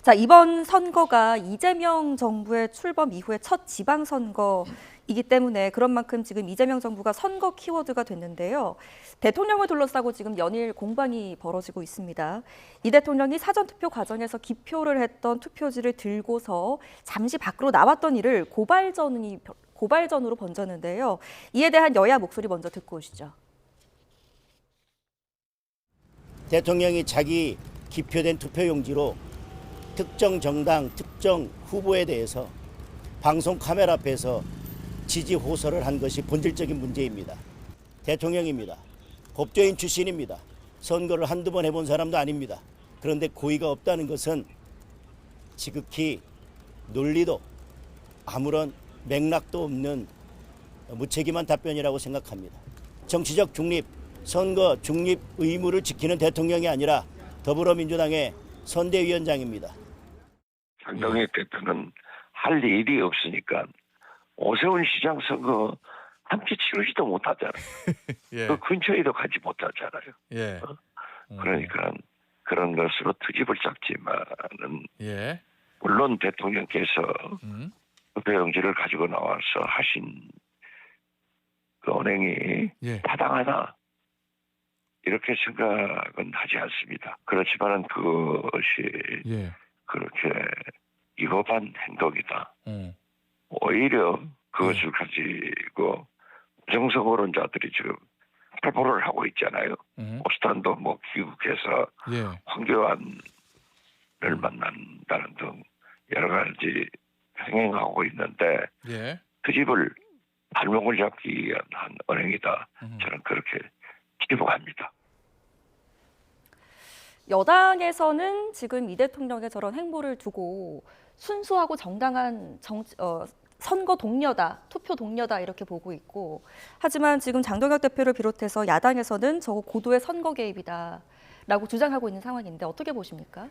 자, 이번 선거가 이재명 정부의 출범 이후에 첫 지방선거이기 때문에 그런 만큼 지금 이재명 정부가 선거 키워드가 됐는데요. 대통령을 둘러싸고 지금 연일 공방이 벌어지고 있습니다. 이 대통령이 사전투표 과정에서 기표를 했던 투표지를 들고서 잠시 밖으로 나왔던 일을 고발전으로 번졌는데요. 이에 대한 여야 목소리 먼저 듣고 오시죠. 대통령이 자기 기표된 투표용지로 특정 정당, 특정 후보에 대해서 방송 카메라 앞에서 지지 호소를 한 것이 본질적인 문제입니다. 대통령입니다. 법조인 출신입니다. 선거를 한두 번 해본 사람도 아닙니다. 그런데 고의가 없다는 것은 지극히 논리도 아무런 맥락도 없는 무책임한 답변이라고 생각합니다. 정치적 중립, 선거 중립 의무를 지키는 대통령이 아니라 더불어민주당의 선대위원장입니다. 장동혁 대표는 할 일이 없으니까 오세훈 시장 선거 함께 치르지도 못하잖아요. 예. 그 근처에도 가지 못하잖아요. 예. 그러니까 그런 것으로 트집을 잡지만은 예. 물론 대통령께서 음. 투표용지를 가지고 나와서 하신 그 언행이 예. 타당하다 이렇게 생각은 하지 않습니다. 그렇지만은 그것이 예. 그렇게 위법한 행동이다. 음. 오히려 그것을 가지고 부정선거론자들이 지금 발표를 하고 있잖아요. 오스탄도 뭐 귀국해서 예. 황교안을 만난다는 등 여러 가지 행행하고 있는데 예. 그 집을 발목을 잡기 위한 한 언행이다. 저는 그렇게 기록합니다. 여당에서는 지금 이 대통령의 저런 행보를 두고 순수하고 정당한 선거 동료다, 투표 동료다 이렇게 보고 있고, 하지만 지금 장동혁 대표를 비롯해서 야당에서는 저거 고도의 선거 개입이다라고 주장하고 있는 상황인데 어떻게 보십니까?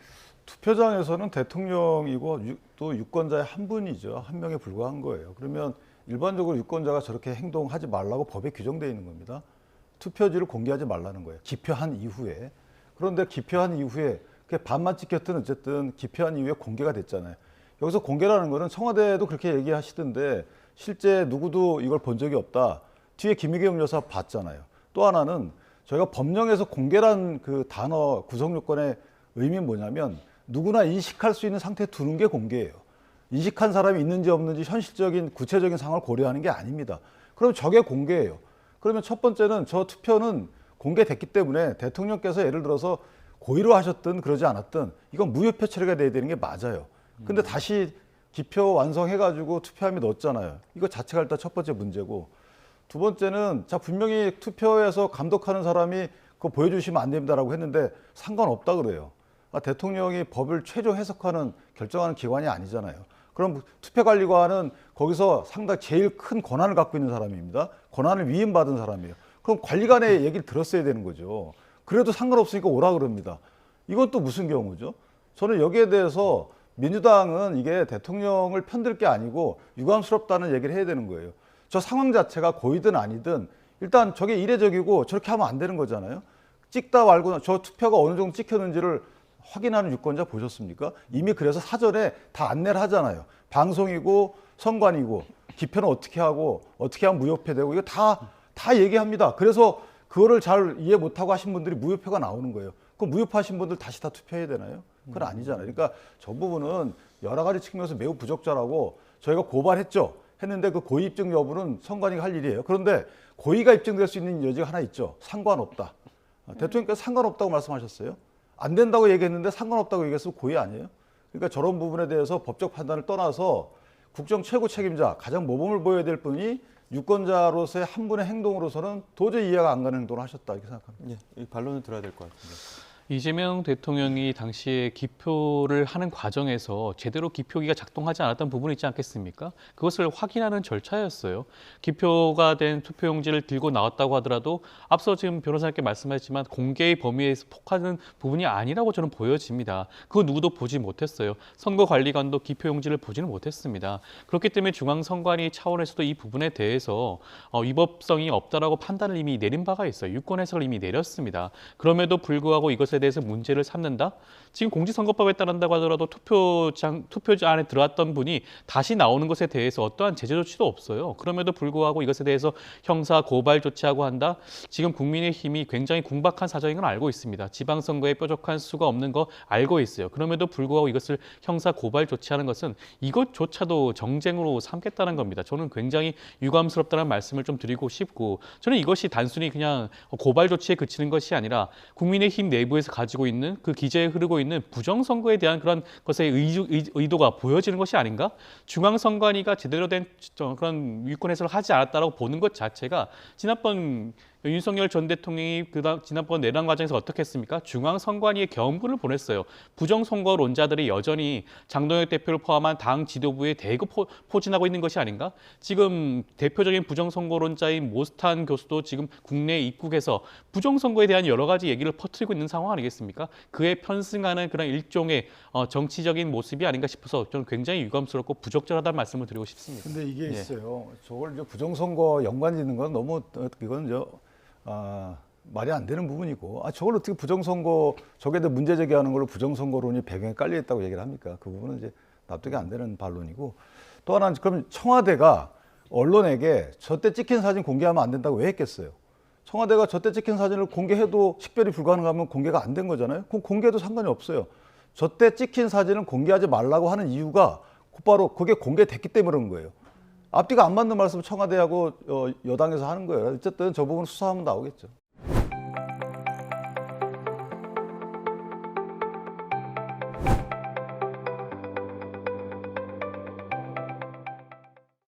투표장에서는 대통령이고 또 유권자의 한 분이죠. 한 명에 불과한 거예요. 그러면 일반적으로 유권자가 저렇게 행동하지 말라고 법에 규정되어 있는 겁니다. 투표지를 공개하지 말라는 거예요. 기표한 이후에. 그런데 기표한 이후에 그게 반만 찍혔든 어쨌든 기표한 이후에 공개가 됐잖아요. 여기서 공개라는 거는 청와대도 그렇게 얘기하시던데 실제 누구도 이걸 본 적이 없다. 뒤에 김의겸 여사 봤잖아요. 또 하나는 저희가 법령에서 공개란 그 단어 구성 요건의 의미는 뭐냐면 누구나 인식할 수 있는 상태에 두는 게 공개예요. 인식한 사람이 있는지 없는지 현실적인 구체적인 상황을 고려하는 게 아닙니다. 그럼 저게 공개예요. 그러면 첫 번째는 저 투표는 공개됐기 때문에 대통령께서 예를 들어서 고의로 하셨든 그러지 않았든 이건 무효표 처리가 돼야 되는 게 맞아요. 근데 다시 기표 완성해가지고 투표함에 넣었잖아요. 이거 자체가 일단 첫 번째 문제고, 두 번째는 자 분명히 투표에서 감독하는 사람이 그거 보여주시면 안 됩니다라고 했는데 상관없다 그래요. 대통령이 법을 최종 해석하는 결정하는 기관이 아니잖아요. 그럼 투표관리관은 거기서 상당히 제일 큰 권한을 갖고 있는 사람입니다. 권한을 위임받은 사람이에요. 그럼 관리관의 얘기를 들었어야 되는 거죠. 그래도 상관없으니까 오라 그럽니다. 이건 또 무슨 경우죠? 저는 여기에 대해서 민주당은 이게 대통령을 편들 게 아니고 유감스럽다는 얘기를 해야 되는 거예요. 저 상황 자체가 고의든 아니든 일단 저게 이례적이고 저렇게 하면 안 되는 거잖아요. 찍다 말고 저 투표가 어느 정도 찍혔는지를 확인하는 유권자 보셨습니까? 이미 그래서 사전에 다 안내를 하잖아요. 방송이고 선관이고 기표는 어떻게 하고 어떻게 하면 무효표되고 이거 다 얘기합니다. 그래서 그거를 잘 이해 못하고 하신 분들이 무효표가 나오는 거예요. 그럼 무효표하신 분들 다시 다 투표해야 되나요? 그건 아니잖아요. 그러니까 저 부분은 여러 가지 측면에서 매우 부적절하고 저희가 고발했죠. 했는데 그 고의 입증 여부는 선관위가 할 일이에요. 그런데 고의가 입증될 수 있는 여지가 하나 있죠. 상관없다. 대통령께서 상관없다고 말씀하셨어요. 안 된다고 얘기했는데 상관없다고 얘기했으면 고의 아니에요? 그러니까 저런 부분에 대해서 법적 판단을 떠나서 국정 최고 책임자, 가장 모범을 보여야 될 분이 유권자로서의 한 분의 행동으로서는 도저히 이해가 안 가는 행동을 하셨다 이렇게 생각합니다. 예, 이 반론을 들어야 될 것 같습니다. 이재명 대통령이 당시에 기표를 하는 과정에서 제대로 기표기가 작동하지 않았던 부분이 있지 않겠습니까? 그것을 확인하는 절차였어요. 기표가 된 투표용지를 들고 나왔다고 하더라도 앞서 지금 변호사님께 말씀하셨지만 공개의 범위에 속하는 부분이 아니라고 저는 보여집니다. 그거 누구도 보지 못했어요. 선거관리관도 기표용지를 보지는 못했습니다. 그렇기 때문에 중앙선관위 차원에서도 이 부분에 대해서 위법성이 없다라고 판단을 이미 내린 바가 있어요. 유권 해석을 이미 내렸습니다. 그럼에도 불구하고 이것을 것에 대해서 문제를 삼는다? 지금 공직선거법에 따른다고 하더라도 투표지 안에 들어왔던 분이 다시 나오는 것에 대해서 어떠한 제재 조치도 없어요. 그럼에도 불구하고 이것에 대해서 형사 고발 조치하고 한다? 지금 국민의힘이 굉장히 궁박한 사정인 건 알고 있습니다. 지방선거에 뾰족한 수가 없는 거 알고 있어요. 그럼에도 불구하고 이것을 형사 고발 조치하는 것은 이것조차도 정쟁으로 삼겠다는 겁니다. 저는 굉장히 유감스럽다는 말씀을 좀 드리고 싶고, 저는 이것이 단순히 그냥 고발 조치에 그치는 것이 아니라 국민의힘 내부에서 가지고 있는 그 기제에 흐르고 있는 부정선거에 대한 그런 것의 의도가 보여지는 것이 아닌가? 중앙선관위가 제대로 된 그런 유권 해석을 하지 않았다고 보는 것 자체가, 지난번 윤석열 전 대통령이 지난번 내란 과정에서 어떻게 했습니까? 중앙선관위에 경고를 보냈어요. 부정선거론자들이 여전히 장동혁 대표를 포함한 당 지도부에 대거 포진하고 있는 것이 아닌가? 지금 대표적인 부정선거론자인 모스탄 교수도 지금 국내에 입국해서 부정선거에 대한 여러 가지 얘기를 퍼뜨리고 있는 상황 아니겠습니까? 그에 편승하는 그런 일종의 정치적인 모습이 아닌가 싶어서 저는 굉장히 유감스럽고 부적절하다는 말씀을 드리고 싶습니다. 근데 이게 예. 있어요. 저걸 이제 부정선거 연관 짓는 건 너무 이건 말이 안 되는 부분이고, 저걸 어떻게 부정선거, 저게 대해 문제 제기하는 걸로 부정선거론이 배경에 깔려 있다고 얘기를 합니까? 그 부분은 이제 납득이 안 되는 반론이고, 또 하나는 그럼 청와대가 언론에게 저때 찍힌 사진 공개하면 안 된다고 왜 했겠어요? 청와대가 저때 찍힌 사진을 공개해도 식별이 불가능하면 공개가 안 된 거잖아요. 그럼 공개해도 상관이 없어요. 저때 찍힌 사진을 공개하지 말라고 하는 이유가 곧바로 그게 공개됐기 때문에 그런 거예요. 앞뒤가 안 맞는 말씀을 청와대하고 여당에서 하는 거예요. 어쨌든 저 부분 수사하면 나오겠죠.